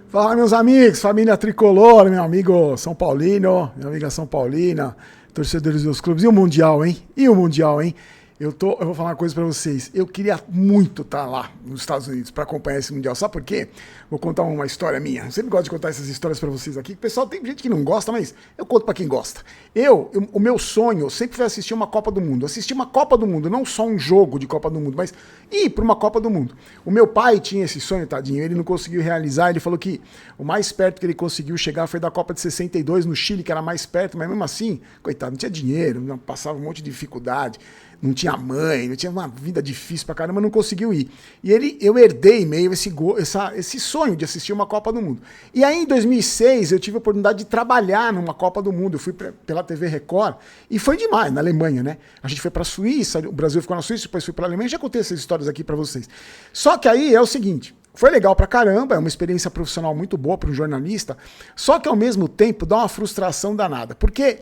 Fala, meus amigos, família tricolor, meu amigo São Paulino, minha amiga São Paulina, torcedores dos clubes. E o Mundial, hein? Eu vou falar uma coisa pra vocês. Eu queria muito estar lá nos Estados Unidos pra acompanhar esse Mundial. Sabe por quê? Vou contar uma história minha. Eu sempre gosto de contar essas histórias pra vocês aqui. O pessoal, tem gente que não gosta, mas eu conto pra quem gosta. O meu sonho sempre foi assistir uma Copa do Mundo. Assistir uma Copa do Mundo, não só um jogo de Copa do Mundo, mas ir pra uma Copa do Mundo. O meu pai tinha esse sonho, tadinho. Ele não conseguiu realizar. Ele falou que o mais perto que ele conseguiu chegar foi da Copa de 62 no Chile, que era mais perto, mas mesmo assim, coitado, não tinha dinheiro, passava um monte de dificuldade. Não tinha mãe, não tinha uma vida difícil pra caramba, não conseguiu ir. E eu herdei meio esse sonho de assistir uma Copa do Mundo. E aí, em 2006, eu tive a oportunidade de trabalhar numa Copa do Mundo. Eu fui pela TV Record e foi demais, na Alemanha, né? A gente foi pra Suíça, o Brasil ficou na Suíça, depois foi pra Alemanha. Já contei essas histórias aqui pra vocês. Só que aí é o seguinte... Foi legal pra caramba, é uma experiência profissional muito boa para um jornalista, só que ao mesmo tempo dá uma frustração danada, porque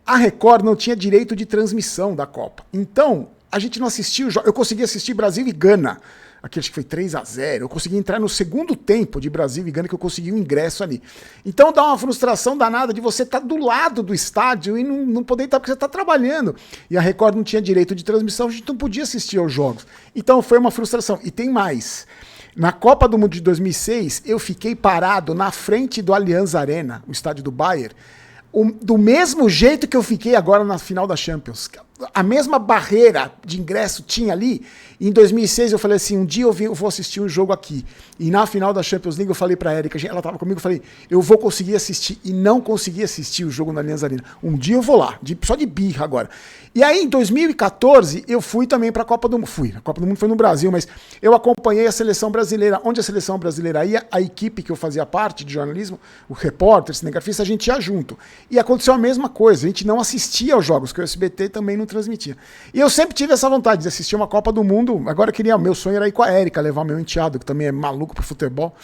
a Record não tinha direito de transmissão da Copa. Então, a gente não assistiu, eu consegui assistir Brasil e Gana, aqui acho que foi 3-0, eu consegui entrar no segundo tempo de Brasil e Gana, que eu consegui um ingresso ali. Então dá uma frustração danada de você estar do lado do estádio e não poder estar porque você está trabalhando. E a Record não tinha direito de transmissão, a gente não podia assistir aos jogos. Então foi uma frustração. E tem mais. Na Copa do Mundo de 2006, eu fiquei parado na frente do Allianz Arena, o estádio do Bayern, do mesmo jeito que eu fiquei agora na final da Champions. A mesma barreira de ingresso tinha ali. Em 2006 eu falei assim, um dia eu vou assistir um jogo aqui. E na final da Champions League eu falei pra Erika, ela estava comigo, eu falei, eu vou conseguir assistir. E não consegui assistir o jogo na Allianz Arena. Um dia eu vou lá, só de birra agora. E aí em 2014 eu fui também pra Copa do Mundo. A Copa do Mundo foi no Brasil, mas eu acompanhei a seleção brasileira. Onde a seleção brasileira ia, a equipe que eu fazia parte de jornalismo, o repórter, cinegrafista, a gente ia junto. E aconteceu a mesma coisa, a gente não assistia aos jogos, que o SBT também não transmitia. E eu sempre tive essa vontade de assistir uma Copa do Mundo. Agora meu sonho era ir com a Erika, levar meu enteado, que também é maluco pro futebol.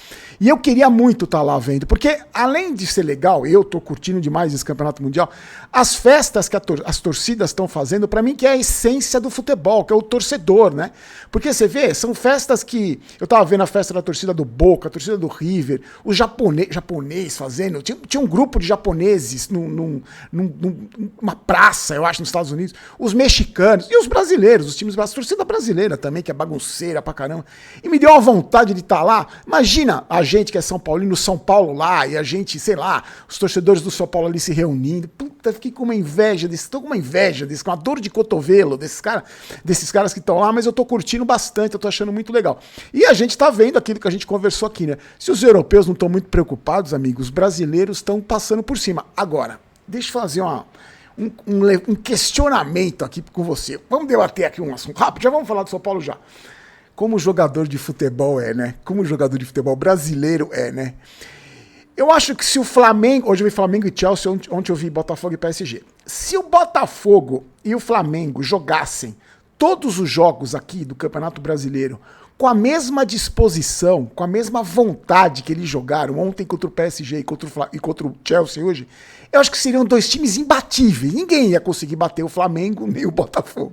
E eu queria muito estar lá vendo, porque além de ser legal, eu tô curtindo demais esse Campeonato Mundial, as festas que as torcidas estão fazendo, pra mim, que é a essência do futebol, que é o torcedor, né? Porque você vê, são festas que... Eu tava vendo a festa da torcida do Boca, a torcida do River, os japonês fazendo... Tinha um grupo de japoneses numa praça, eu acho, nos Estados Unidos, os mexicanos e os brasileiros, os times, a torcida brasileira também, que é bagunceira pra caramba. E me deu uma vontade de estar lá. Imagina a gente que é São Paulino, São Paulo lá, e a gente, sei lá, os torcedores do São Paulo ali se reunindo. Puta, fiquei com uma inveja tô com uma dor de cotovelo desses caras que estão lá, mas eu tô curtindo bastante, eu tô achando muito legal. E a gente tá vendo aquilo que a gente conversou aqui, né? Se os europeus não estão muito preocupados, amigos, os brasileiros estão passando por cima. Agora, deixa eu fazer um questionamento aqui com você. Vamos debater aqui um assunto rápido, já vamos falar do São Paulo já. Como jogador de futebol né? Como jogador de futebol brasileiro né? Eu acho que se o Flamengo... Hoje eu vi Flamengo e Chelsea, ontem eu vi Botafogo e PSG. Se o Botafogo e o Flamengo jogassem todos os jogos aqui do Campeonato Brasileiro com a mesma disposição, com a mesma vontade que eles jogaram ontem contra o PSG e contra o Chelsea hoje, eu acho que seriam dois times imbatíveis. Ninguém ia conseguir bater o Flamengo nem o Botafogo.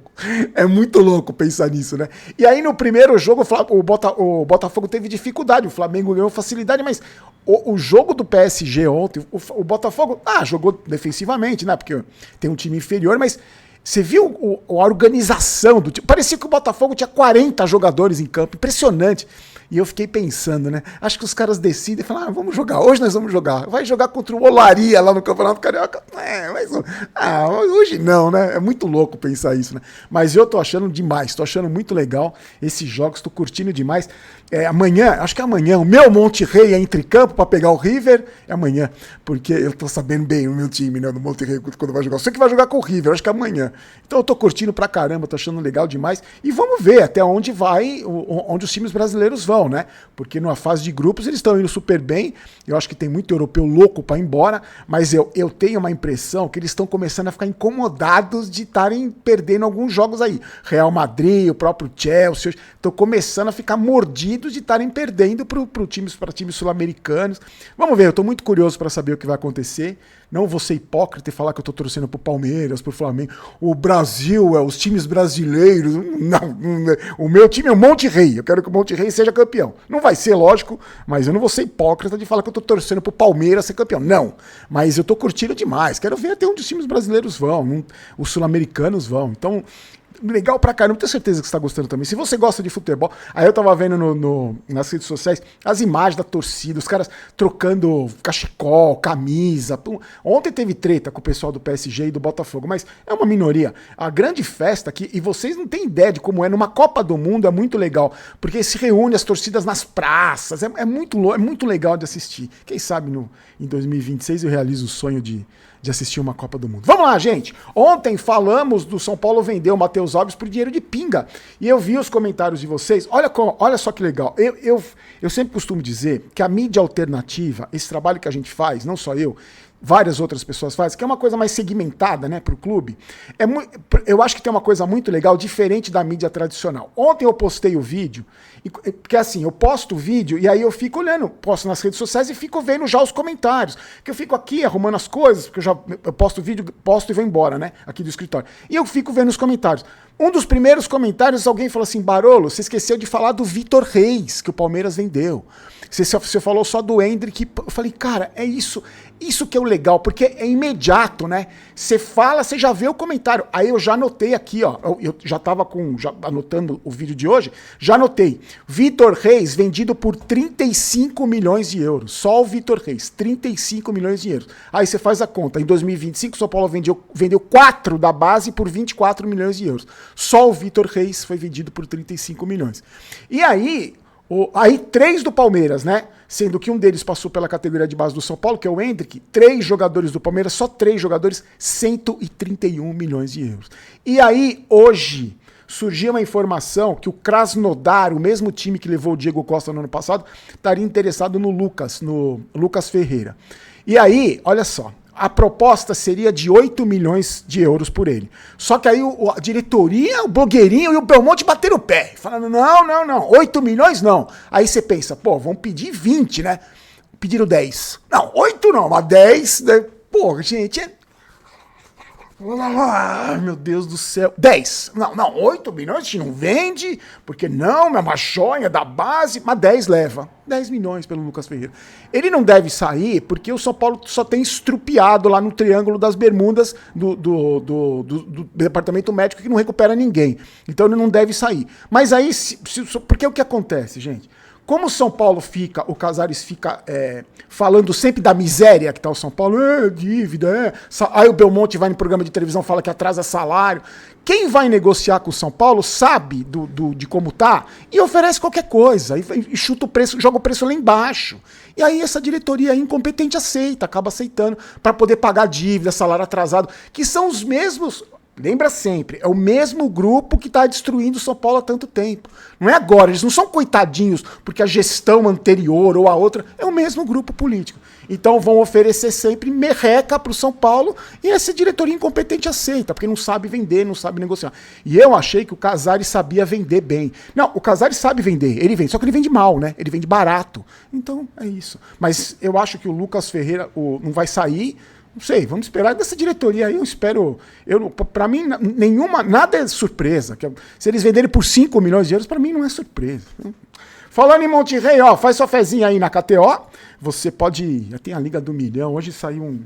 É muito louco pensar nisso, né? E aí no primeiro jogo o Botafogo teve dificuldade, o Flamengo ganhou facilidade, mas o jogo do PSG ontem, o Botafogo jogou defensivamente, né? Porque tem um time inferior, mas... Você viu a organização do time? Parecia que o Botafogo tinha 40 jogadores em campo. Impressionante. E eu fiquei pensando, né? Acho que os caras decidem e falam, vamos jogar. Hoje nós vamos jogar. Vai jogar contra o Olaria lá no Campeonato Carioca. Hoje não, né? É muito louco pensar isso, né? Mas eu tô achando demais. Tô achando muito legal esses jogos. Tô curtindo demais. Acho que amanhã, o meu Monterrey entra em campo pra pegar o River. É amanhã. Porque eu tô sabendo bem o meu time, né? Do Monterrey, quando vai jogar. Eu sei que vai jogar com o River. Acho que é amanhã. Então eu tô curtindo pra caramba. Tô achando legal demais. E vamos ver até onde onde os times brasileiros vão, né? Porque numa fase de grupos eles estão indo super bem. Eu acho que tem muito europeu louco para ir embora, mas eu tenho uma impressão que eles estão começando a ficar incomodados de estarem perdendo alguns jogos aí. Real Madrid, o próprio Chelsea, estão começando a ficar mordidos de estarem perdendo para times sul-americanos. Vamos ver, eu estou muito curioso para saber o que vai acontecer. Não vou ser hipócrita e falar que eu tô torcendo pro Palmeiras, pro Flamengo. O Brasil, os times brasileiros. Não, o meu time é o Monte Rei. Eu quero que o Monte Rei seja campeão. Não vai ser, lógico, mas eu não vou ser hipócrita de falar que eu tô torcendo pro Palmeiras ser campeão. Não, mas eu tô curtindo demais. Quero ver até onde os times brasileiros vão, os sul-americanos vão. Então, legal pra caramba, tenho certeza que você tá gostando também. Se você gosta de futebol, aí eu tava vendo nas redes sociais as imagens da torcida, os caras trocando cachecol, camisa. Ontem teve treta com o pessoal do PSG e do Botafogo, mas é uma minoria. A grande festa aqui, e vocês não têm ideia de como é, numa Copa do Mundo é muito legal, porque se reúne as torcidas nas praças, é muito legal de assistir. Quem sabe em 2026 eu realizo o sonho de assistir uma Copa do Mundo. Vamos lá, gente. Ontem falamos do São Paulo vender o Matheus Alves por dinheiro de pinga. E eu vi os comentários de vocês. Olha só que legal. Eu sempre costumo dizer que a mídia alternativa, esse trabalho que a gente faz, não só eu, várias outras pessoas fazem, que é uma coisa mais segmentada, né, para o clube. Eu acho que tem uma coisa muito legal, diferente da mídia tradicional. Ontem eu postei o vídeo, porque assim, eu posto o vídeo e aí eu fico olhando, posto nas redes sociais e fico vendo já os comentários. Que eu fico aqui arrumando as coisas, porque eu posto o vídeo, posto e vou embora, né, aqui do escritório. E eu fico vendo os comentários. Um dos primeiros comentários, alguém falou assim: Barolo, você esqueceu de falar do Vitor Reis, que o Palmeiras vendeu. Você falou só do Hendrick. Eu falei, cara, é isso que é o legal, porque é imediato, né? Você fala, você já vê o comentário. Aí eu já anotei aqui, ó, eu já tava anotando o vídeo de hoje, já anotei. Vitor Reis vendido por 35 milhões de euros. Só o Vitor Reis, 35 milhões de euros. Aí você faz a conta, em 2025 o São Paulo vendeu 4 da base por 24 milhões de euros. Só o Vitor Reis foi vendido por 35 milhões. E aí 3 do Palmeiras, né? Sendo que um deles passou pela categoria de base do São Paulo, que é o Hendrick. 3 jogadores do Palmeiras, só 3 jogadores, 131 milhões de euros. E aí, hoje, surgiu uma informação que o Krasnodar, o mesmo time que levou o Diego Costa no ano passado, estaria interessado no Lucas Ferreira. E aí, olha só, a proposta seria de 8 milhões de euros por ele. Só que aí a diretoria, o blogueirinho e o Belmonte bateram o pé, falando, não, 8 milhões não. Aí você pensa, pô, vão pedir 20, né? Pediram 10. Não, 8 não, mas 10, né? Pô, gente, meu Deus do céu. 10. Não, 8 milhões a gente não vende, porque não, é uma joia da base, mas 10 leva. 10 milhões pelo Lucas Ferreira. Ele não deve sair porque o São Paulo só tem estrupiado lá no Triângulo das Bermudas do departamento médico que não recupera ninguém. Então ele não deve sair. Mas aí, porque o que acontece, gente? Como o São Paulo o Casares fica falando sempre da miséria que tá o São Paulo, dívida, aí o Belmonte vai no programa de televisão e fala que atrasa salário. Quem vai negociar com o São Paulo sabe de como tá e oferece qualquer coisa, e chuta o preço, joga o preço lá embaixo. E aí essa diretoria incompetente acaba aceitando para poder pagar dívida, salário atrasado, que são os mesmos. Lembra sempre, é o mesmo grupo que está destruindo o São Paulo há tanto tempo. Não é agora, eles não são coitadinhos porque a gestão anterior ou a outra, é o mesmo grupo político. Então vão oferecer sempre merreca para o São Paulo e essa diretoria incompetente aceita, porque não sabe vender, não sabe negociar. E eu achei que o Casares sabia vender bem. Não, o Casares sabe vender, ele vende, só que ele vende mal, né? Ele vende barato. Então é isso. Mas eu acho que o Lucas Ferreira não vai sair. Não sei, vamos esperar dessa diretoria aí, eu espero. Pra mim, nada é surpresa. Se eles venderem por 5 milhões de euros, pra mim não é surpresa. Falando em Monte Rei, ó, faz sua fezinha aí na KTO. Você pode. Já tem a Liga do Milhão, hoje saiu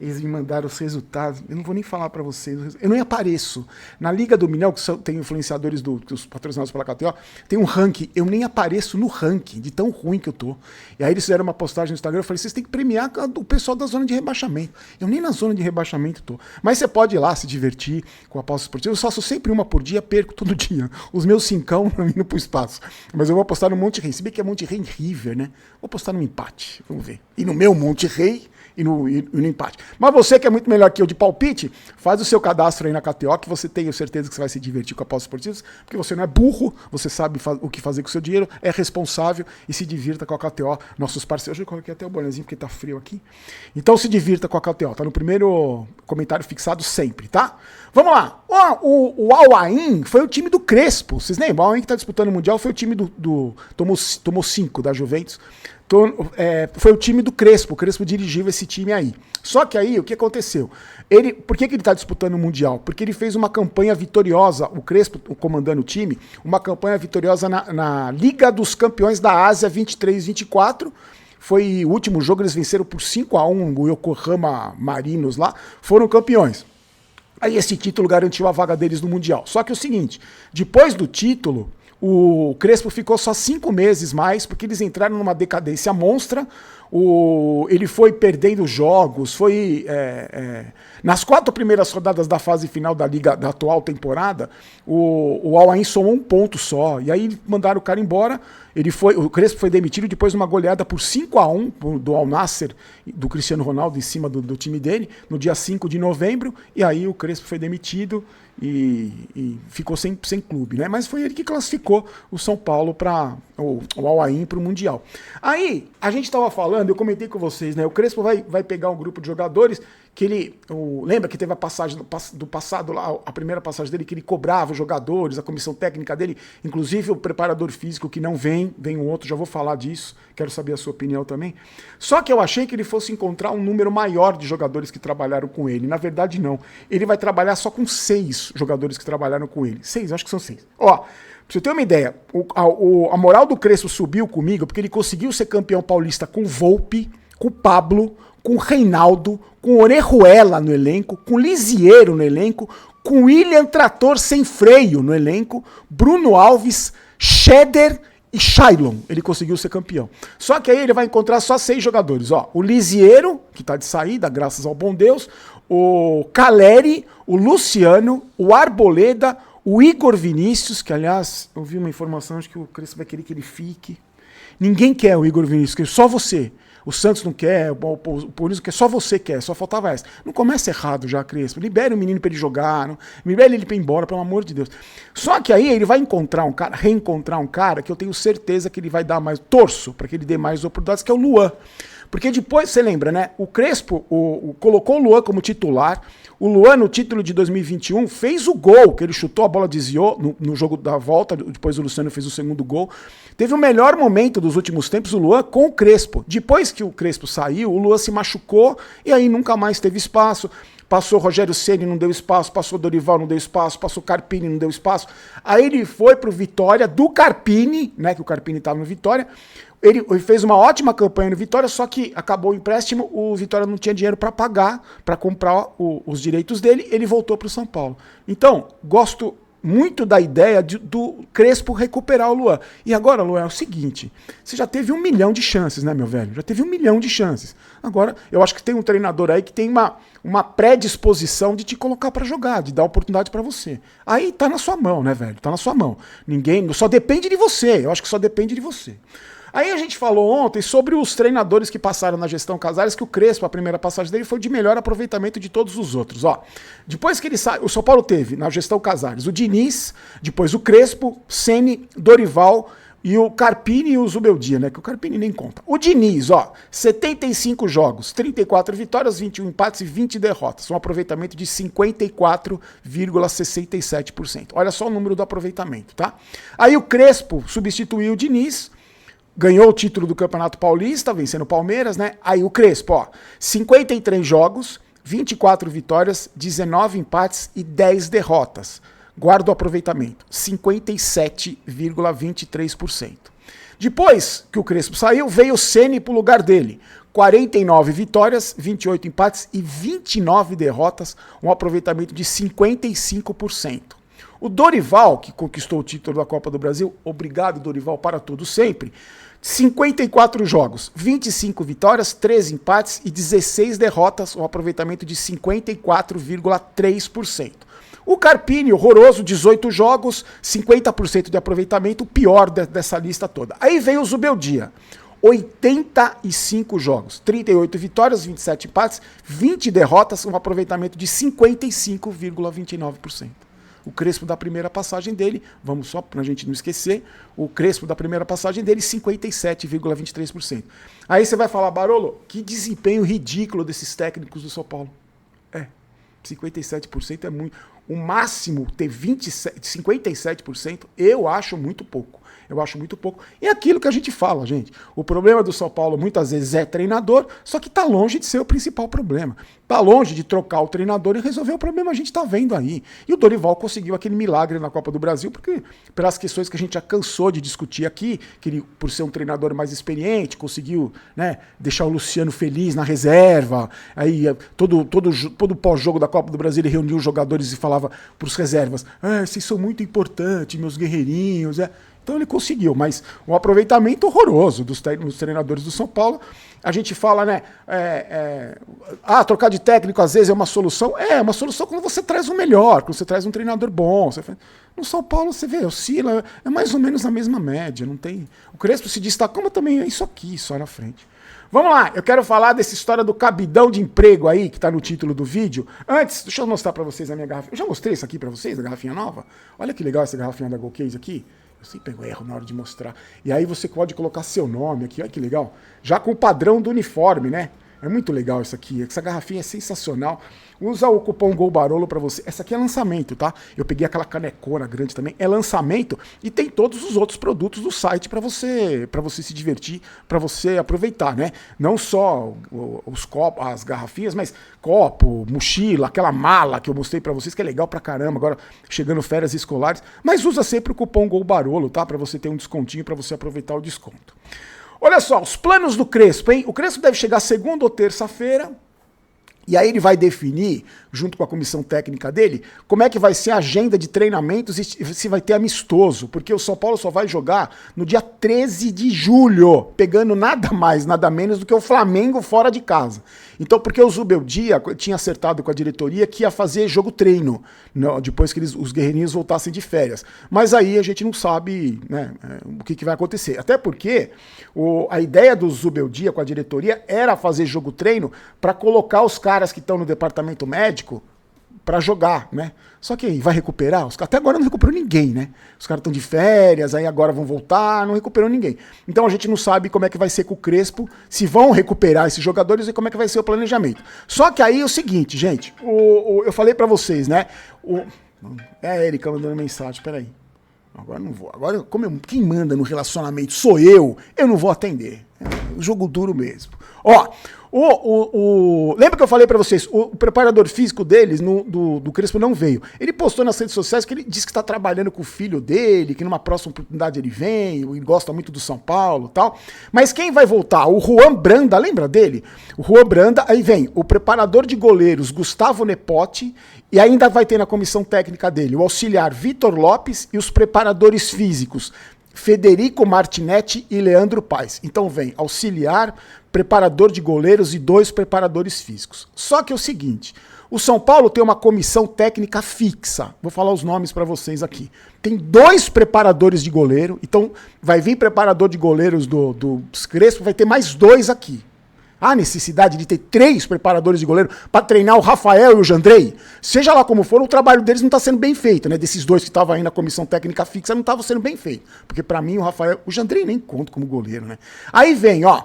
eles me mandaram os resultados. Eu não vou nem falar para vocês. Eu nem apareço. Na Liga do Milhão, que tem influenciadores os patrocinados pela KTO, tem um ranking. Eu nem apareço no ranking, de tão ruim que eu tô. E aí eles fizeram uma postagem no Instagram. Eu falei, vocês têm que premiar o pessoal da zona de rebaixamento. Eu nem na zona de rebaixamento tô. Mas você pode ir lá se divertir com apostas esportivas. Eu faço sempre uma por dia, perco todo dia. Os meus 5 indo pro espaço. Mas eu vou apostar no Monte Rei. Se bem que é Monte Rei em River, né? Vou apostar no empate. Vamos ver. E no meu Monte Rei e no empate. Mas você que é muito melhor que eu de palpite, faz o seu cadastro aí na KTO, que você tem certeza que você vai se divertir com apostas esportivas, porque você não é burro, você sabe o que fazer com o seu dinheiro, é responsável e se divirta com a KTO, nossos parceiros. Eu coloquei até o bonezinho porque tá frio aqui. Então se divirta com a KTO, tá no primeiro comentário fixado sempre, tá? Vamos lá. O Al Ain foi o time do Crespo. Vocês lembram? O Al Ain que tá disputando o Mundial foi o time tomou 5 da Juventus. Foi o time do Crespo. O Crespo dirigiu esse time aí. Só que aí, o que aconteceu? Por que ele está disputando o Mundial? Porque ele fez uma campanha vitoriosa, o Crespo, comandando o time, uma campanha vitoriosa na Liga dos Campeões da Ásia 23-24. Foi o último jogo, eles venceram por 5-1 o Yokohama Marinos lá, foram campeões. Aí esse título garantiu a vaga deles no Mundial. Só que é o seguinte, depois do título, o Crespo ficou só 5 meses mais, porque eles entraram numa decadência monstra. Ele foi perdendo jogos, nas 4 primeiras rodadas da fase final da liga da atual temporada, o Al Ain somou 1 ponto só, e aí mandaram o cara embora. O Crespo foi demitido depois de uma goleada por 5-1 do Al Nassr, do Cristiano Ronaldo, em cima do time dele, no dia 5 de novembro, e aí o Crespo foi demitido e ficou sem clube, né? Mas foi ele que classificou o São Paulo para o Al Ain para o Mundial. Aí, a gente estava falando, eu comentei com vocês, né? O Crespo vai pegar um grupo de jogadores que lembra que teve a passagem do passado lá, a primeira passagem dele, que ele cobrava os jogadores, a comissão técnica dele, inclusive o preparador físico que não vem um outro, já vou falar disso, quero saber a sua opinião também. Só que eu achei que ele fosse encontrar um número maior de jogadores que trabalharam com ele. Na verdade, não. Ele vai trabalhar só com 6 jogadores que trabalharam com ele. 6, acho que são 6. Ó, pra você ter uma ideia, a moral do Crespo subiu comigo porque ele conseguiu ser campeão paulista com Volpi, com Pablo, com Reinaldo, com Orejuela no elenco, com Lisiero no elenco, com William Trator sem freio no elenco, Bruno Alves, Scheder e Shailon. Ele conseguiu ser campeão. Só que aí ele vai encontrar só 6 jogadores. Ó, o Lisiero, que tá de saída, graças ao bom Deus, o Caleri, o Luciano, o Arboleda, o Igor Vinícius, que aliás, eu vi uma informação de que o Crespo vai querer que ele fique. Ninguém quer o Igor Vinícius, só você. O Santos não quer, o Paulinho quer, só você quer, só faltava essa. Não começa errado já, Crespo. Libere o menino pra ele jogar, não, libere ele pra ir embora, pelo amor de Deus. Só que aí ele vai reencontrar um cara que eu tenho certeza que ele vai dar mais, torço para que ele dê mais oportunidades, que é o Luan. Porque depois, você lembra, né? O Crespo colocou o Luan como titular. O Luan, no título de 2021, fez o gol, que ele chutou, a bola desviou no jogo da volta, depois o Luciano fez o segundo gol. Teve o melhor momento dos últimos tempos, o Luan, com o Crespo. Depois que o Crespo saiu, o Luan se machucou e aí nunca mais teve espaço. Passou Rogério Ceni, não deu espaço, passou Dorival, não deu espaço, passou Carpini, não deu espaço. Aí ele foi pro Vitória, do Carpini, né, que o Carpini estava no Vitória. Ele fez uma ótima campanha no Vitória, só que acabou o empréstimo, o Vitória não tinha dinheiro para pagar, para comprar os direitos dele, ele voltou para o São Paulo. Então, gosto muito da ideia do Crespo recuperar o Luan. E agora, Luan, é o seguinte, você já teve 1 milhão de chances, né, meu velho? Já teve 1 milhão de chances. Agora, eu acho que tem um treinador aí que tem uma predisposição de te colocar para jogar, de dar oportunidade para você. Aí tá na sua mão, né, velho? Tá na sua mão. Só depende de você, eu acho que só depende de você. Aí a gente falou ontem sobre os treinadores que passaram na gestão Casares, que o Crespo, a primeira passagem dele, foi de melhor aproveitamento de todos os outros. Ó, depois que ele saiu, o São Paulo teve na gestão Casares o Diniz, depois o Crespo, Ceni, Dorival e o Carpini e o Zubeldia, né? Que o Carpini nem conta. O Diniz, ó, 75 jogos, 34 vitórias, 21 empates e 20 derrotas. Um aproveitamento de 54,67%. Olha só o número do aproveitamento, tá? Aí o Crespo substituiu o Diniz, ganhou o título do Campeonato Paulista, vencendo o Palmeiras, né? Aí o Crespo, ó, 53 jogos, 24 vitórias, 19 empates e 10 derrotas. Guarda o aproveitamento, 57,23%. Depois que o Crespo saiu, veio o Ceni pro lugar dele. 49 vitórias, 28 empates e 29 derrotas, um aproveitamento de 55%. O Dorival, que conquistou o título da Copa do Brasil, obrigado Dorival para tudo sempre, 54 jogos, 25 vitórias, 13 empates e 16 derrotas, um aproveitamento de 54,3%. O Carpini, horroroso, 18 jogos, 50% de aproveitamento, o pior dessa lista toda. Aí veio o Zubeldia, 85 jogos, 38 vitórias, 27 empates, 20 derrotas, um aproveitamento de 55,29%. O Crespo da primeira passagem dele, vamos só pra gente não esquecer, o Crespo da primeira passagem dele, 57,23%. Aí você vai falar, Barolo, que desempenho ridículo desses técnicos do São Paulo. 57% é muito. O máximo ter 57%, eu acho muito pouco. Eu acho muito pouco. E é aquilo que a gente fala, gente. O problema do São Paulo muitas vezes é treinador, só que tá longe de ser o principal problema. Tá longe de trocar o treinador e resolver o problema, a gente tá vendo aí. E o Dorival conseguiu aquele milagre na Copa do Brasil, porque pelas questões que a gente já cansou de discutir aqui, que ele, por ser um treinador mais experiente, conseguiu, né, deixar o Luciano feliz na reserva. Aí todo pós-jogo da Copa do Brasil ele reuniu os jogadores e falava pros reservas: vocês são muito importantes, meus guerreirinhos. Então ele conseguiu, mas um aproveitamento horroroso dos treinadores do São Paulo. A gente fala, né? Trocar de técnico às vezes é uma solução. É uma solução quando você traz o melhor, quando você traz um treinador bom. No São Paulo você vê, oscila, é mais ou menos na mesma média. Não tem. O Crespo se destacou, mas também é isso aqui, só na frente. Vamos lá, eu quero falar dessa história do cabidão de emprego aí, que tá no título do vídeo. Antes, deixa eu mostrar pra vocês a minha garrafinha. Eu já mostrei isso aqui pra vocês, a garrafinha nova? Olha que legal essa garrafinha da Golcase aqui. Eu sempre pego erro na hora de mostrar. E aí você pode colocar seu nome aqui, olha que legal. Já com o padrão do uniforme, né? É muito legal isso aqui. Essa garrafinha é sensacional. Usa o cupom GOLBAROLO pra você. Essa aqui é lançamento, tá? Eu peguei aquela canecona grande também. É lançamento e tem todos os outros produtos do site pra você se divertir, pra você aproveitar, né? Não só os copos, as garrafinhas, mas copo, mochila, aquela mala que eu mostrei pra vocês, que é legal pra caramba, agora chegando férias escolares. Mas usa sempre o cupom GOLBAROLO, tá? Pra você ter um descontinho, pra você aproveitar o desconto. Olha só, os planos do Crespo, hein? O Crespo deve chegar segunda ou terça-feira, e aí ele vai definir, junto com a comissão técnica dele, como é que vai ser a agenda de treinamentos e se vai ter amistoso, porque o São Paulo só vai jogar no dia 13 de julho, pegando nada mais, nada menos do que o Flamengo fora de casa. Então, porque o Zubeldia tinha acertado com a diretoria que ia fazer jogo-treino, depois que os guerreirinhos voltassem de férias. Mas aí a gente não sabe, né, o que vai acontecer. Até porque a ideia do Zubeldia com a diretoria era fazer jogo-treino para colocar os caras que estão no departamento médico para jogar, né? Só que aí, vai recuperar? Até agora não recuperou ninguém, né? Os caras estão de férias, aí agora vão voltar, não recuperou ninguém. Então a gente não sabe como é que vai ser com o Crespo, se vão recuperar esses jogadores e como é que vai ser o planejamento. Só que aí é o seguinte, gente, eu falei para vocês, né? É a Erika mandando mensagem, peraí. Agora não vou. Agora, quem manda no relacionamento sou eu não vou atender. É jogo duro mesmo. Ó, lembra que eu falei pra vocês, o preparador físico deles, do Crespo, não veio. Ele postou nas redes sociais que ele disse que tá trabalhando com o filho dele, que numa próxima oportunidade ele vem, ele gosta muito do São Paulo e tal. Mas quem vai voltar? O Juan Branda, lembra dele? O Juan Branda, aí vem o preparador de goleiros, Gustavo Nepote, e ainda vai ter na comissão técnica dele o auxiliar Vitor Lopes e os preparadores físicos, Federico Martinetti e Leandro Paes. Então vem auxiliar, preparador de goleiros e 2 preparadores físicos. Só que é o seguinte, o São Paulo tem uma comissão técnica fixa. Vou falar os nomes para vocês aqui. Tem 2 preparadores de goleiro, então vai vir preparador de goleiros do Crespo, vai ter mais 2 aqui. Há necessidade de ter 3 preparadores de goleiro para treinar o Rafael e o Jandrei? Seja lá como for, o trabalho deles não está sendo bem feito, né? Desses 2 que estavam aí na comissão técnica fixa, não estava sendo bem feito. Porque para mim, o Jandrei nem conta como goleiro, né? Aí vem, ó,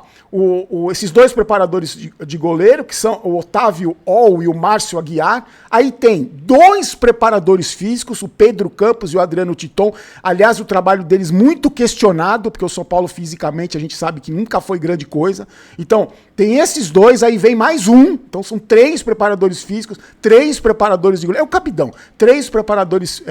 esses 2 preparadores de goleiro, que são o Otávio Ol e o Márcio Aguiar. Aí tem 2 preparadores físicos, o Pedro Campos e o Adriano Titon. Aliás, o trabalho deles muito questionado, porque o São Paulo fisicamente a gente sabe que nunca foi grande coisa. Então, tem esses 2, aí vem mais um. Então são 3 preparadores físicos, 3 preparadores de goleiro. É o capitão. 3 preparadores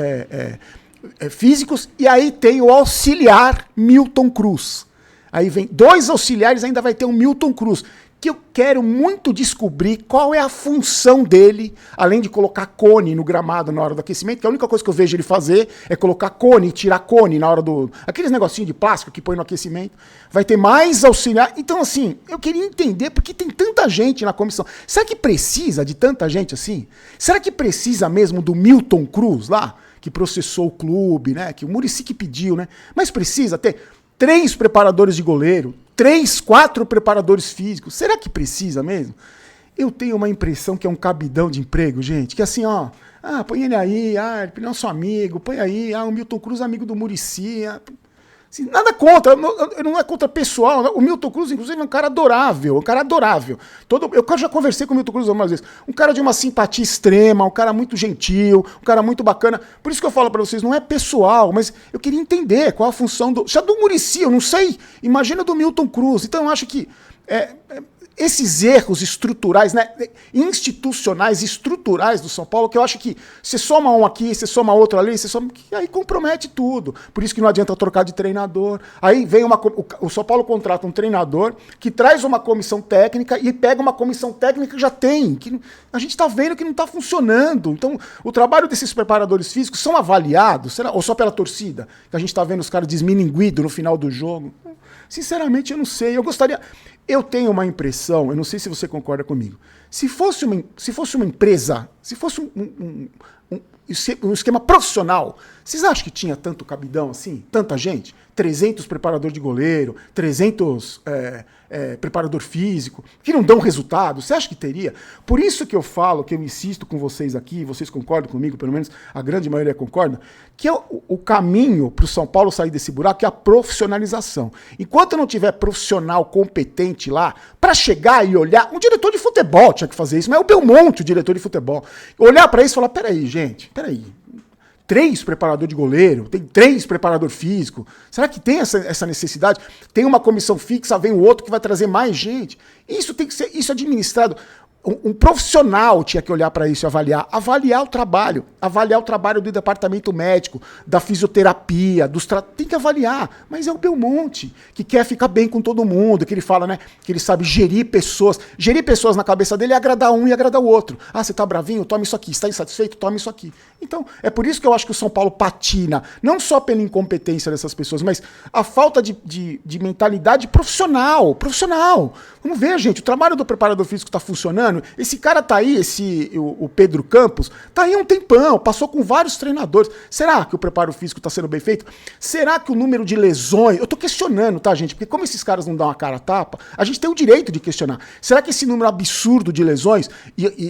físicos. E aí tem o auxiliar Milton Cruz. Aí vem 2 auxiliares, ainda vai ter um Milton Cruz. Que eu quero muito descobrir qual é a função dele, além de colocar cone no gramado na hora do aquecimento, que a única coisa que eu vejo ele fazer é colocar cone, tirar cone na hora aqueles negocinhos de plástico que põe no aquecimento. Vai ter mais auxiliar. Então, assim, eu queria entender porque tem tanta gente na comissão. Será que precisa de tanta gente assim? Será que precisa mesmo do Milton Cruz lá, que processou o clube, né? Que o Muricy que pediu, né? Mas precisa ter 3 preparadores de goleiro, 3, 4 preparadores físicos. Será que precisa mesmo? Eu tenho uma impressão que é um cabidão de emprego, gente. Que assim, ó, põe ele aí, ele é nosso amigo, põe aí, o Milton Cruz amigo do Muricy. Assim, nada contra, não é contra pessoal. O Milton Cruz, inclusive, é um cara adorável, eu já conversei com o Milton Cruz algumas vezes. Um cara de uma simpatia extrema, um cara muito gentil, um cara muito bacana. Por isso que eu falo pra vocês, não é pessoal, mas eu queria entender qual a função já do Muricy, eu não sei. Imagina do Milton Cruz. Então eu acho que esses erros estruturais, né, institucionais, estruturais do São Paulo, que eu acho que você soma um aqui, você soma outro ali, que aí compromete tudo. Por isso que não adianta trocar de treinador. Aí vem o São Paulo contrata um treinador que traz uma comissão técnica e pega uma comissão técnica que já tem. Que a gente está vendo que não está funcionando. Então, o trabalho desses preparadores físicos são avaliados, será, ou só pela torcida? Que a gente está vendo os caras desmininguidos no final do jogo. Sinceramente, eu não sei. Eu tenho uma impressão, eu não sei se você concorda comigo. Se fosse uma empresa, se fosse um esquema profissional, vocês acham que tinha tanto cabidão assim? Tanta gente? 300 preparador de goleiro, 300 preparador físico, que não dão resultado. Você acha que teria? Por isso que eu falo, que eu insisto com vocês aqui, vocês concordam comigo, pelo menos a grande maioria concorda, que o caminho para o São Paulo sair desse buraco é a profissionalização. Enquanto não tiver profissional competente lá, para chegar e olhar, um diretor de futebol tinha que fazer isso, mas é o Belmonte, o diretor de futebol. Olhar para isso e falar, peraí, gente, 3 preparador de goleiro, tem 3 preparador físico. Será que tem essa necessidade? Tem uma comissão fixa, vem o outro que vai trazer mais gente. Isso tem que ser administrado. Um profissional tinha que olhar para isso e avaliar o trabalho do departamento médico, da fisioterapia, tem que avaliar, mas é o Belmonte, que quer ficar bem com todo mundo, que ele fala, né, que ele sabe gerir pessoas na cabeça dele é agradar um e agradar o outro. Ah, você tá bravinho? Toma isso aqui. Está insatisfeito? Toma isso aqui. Então, é por isso que eu acho que o São Paulo patina, não só pela incompetência dessas pessoas, mas a falta de mentalidade profissional. Vamos ver, gente, o trabalho do preparador físico está funcionando. Esse cara tá aí, o Pedro Campos, tá aí há um tempão, passou com vários treinadores. Será que o preparo físico está sendo bem feito? Será que o número de lesões... Eu tô questionando, tá, gente? Porque como esses caras não dão a cara a tapa, a gente tem o direito de questionar. Será que esse número absurdo de lesões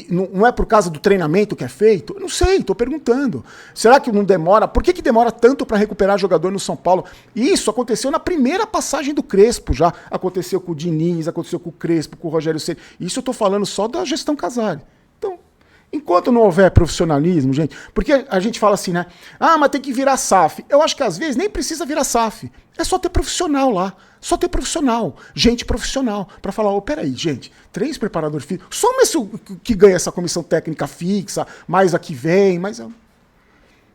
não é por causa do treinamento que é feito? Eu não sei, tô perguntando. Será que não demora? Por que demora tanto para recuperar jogador no São Paulo? Isso aconteceu na primeira passagem do Crespo já. Aconteceu com o Diniz, aconteceu com o Crespo, com o Rogério Ceni. Isso eu tô falando só da gestão Casares. Então, enquanto não houver profissionalismo, gente, porque a gente fala assim, né? Ah, mas tem que virar SAF. Eu acho que às vezes nem precisa virar SAF. É só ter profissional lá. Só ter profissional. Gente profissional. Pra falar, peraí, gente, 3 preparadores físicos. Soma esse que ganha essa comissão técnica fixa, mais a que vem, mais...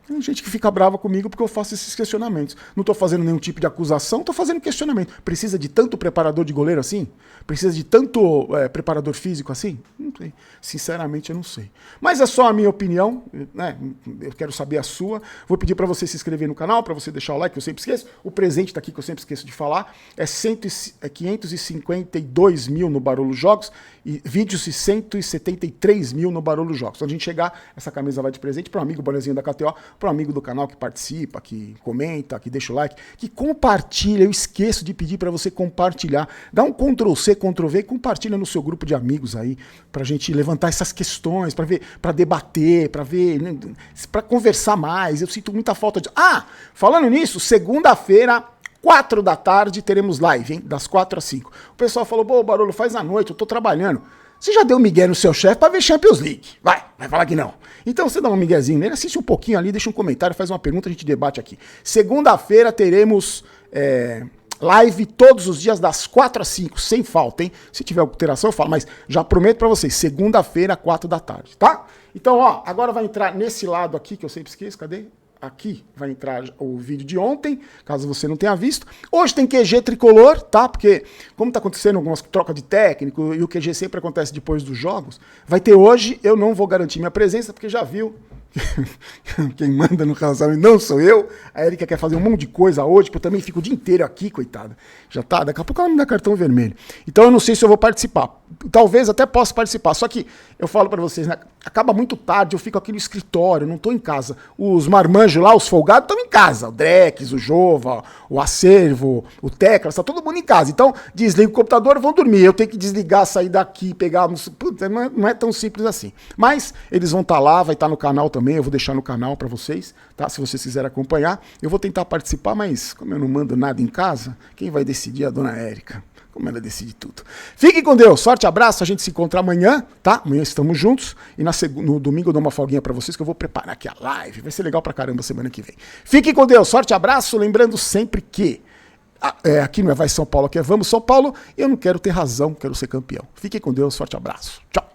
Tem gente que fica brava comigo porque eu faço esses questionamentos. Não estou fazendo nenhum tipo de acusação, estou fazendo questionamento. Precisa de tanto preparador de goleiro assim? Precisa de tanto preparador físico assim? Não sei. Sinceramente, eu não sei. Mas é só a minha opinião, né? Eu quero saber a sua. Vou pedir para você se inscrever no canal, para você deixar o like, que eu sempre esqueço. O presente está aqui, que eu sempre esqueço de falar. É 552 mil no Barolo Jogos e vídeos e 173 mil no Barolo Jogos. Quando a gente chegar, essa camisa vai de presente para um amigo, bonezinho da KTO, para um amigo do canal que participa, que comenta, que deixa o like, que compartilha. Eu esqueço de pedir para você compartilhar. Dá um Ctrl+C, Ctrl+V e compartilha no seu grupo de amigos aí, pra gente levantar essas questões, para ver, para debater, para conversar mais. Eu sinto muita falta de... Ah, falando nisso, segunda-feira, 4 da tarde, teremos live, hein? Das 4 às 5. O pessoal falou, Barolo, faz à noite, eu tô trabalhando. Você já deu um migué no seu chefe pra ver Champions League. Vai falar que não. Então você dá um miguezinho nele, assiste um pouquinho ali, deixa um comentário, faz uma pergunta, a gente debate aqui. Segunda-feira teremos live todos os dias das 4 às 5, sem falta, hein? Se tiver alteração eu falo, mas já prometo pra vocês, segunda-feira, 4 da tarde, tá? Então, agora vai entrar nesse lado aqui, que eu sempre esqueço, cadê? Aqui vai entrar o vídeo de ontem, caso você não tenha visto. Hoje tem QG tricolor, tá? Porque, como tá acontecendo algumas trocas de técnico, e o QG sempre acontece depois dos jogos, vai ter hoje, eu não vou garantir minha presença, porque já viu. Quem manda no casal não sou eu. A Erika quer fazer um monte de coisa hoje, porque eu também fico o dia inteiro aqui, coitada. Já tá, daqui a pouco ela me dá cartão vermelho. Então eu não sei se eu vou participar. Talvez até possa participar. Só que eu falo pra vocês, né? acaba muito tarde, eu fico aqui no escritório, não tô em casa. Os marmanjos lá, os folgados, estão em casa. O Drex, o Jova, o Acervo, o Teclas, tá todo mundo em casa. Então, desliga o computador, vão dormir. Eu tenho que desligar, sair daqui, pegar... Puta, não é tão simples assim. Mas eles vão estar lá, vai estar no canal também, eu vou deixar no canal para vocês, tá? Se vocês quiserem acompanhar. Eu vou tentar participar, mas como eu não mando nada em casa, quem vai decidir é a dona Érica. Como ela decide tudo. Fiquem com Deus. Forte abraço. A gente se encontra amanhã, tá? Amanhã estamos juntos. E no domingo eu dou uma folguinha pra vocês que eu vou preparar aqui a live. Vai ser legal pra caramba semana que vem. Fiquem com Deus. Forte abraço. Lembrando sempre que aqui não é Vai São Paulo, aqui é Vamos São Paulo. Eu não quero ter razão, quero ser campeão. Fiquem com Deus. Forte abraço. Tchau.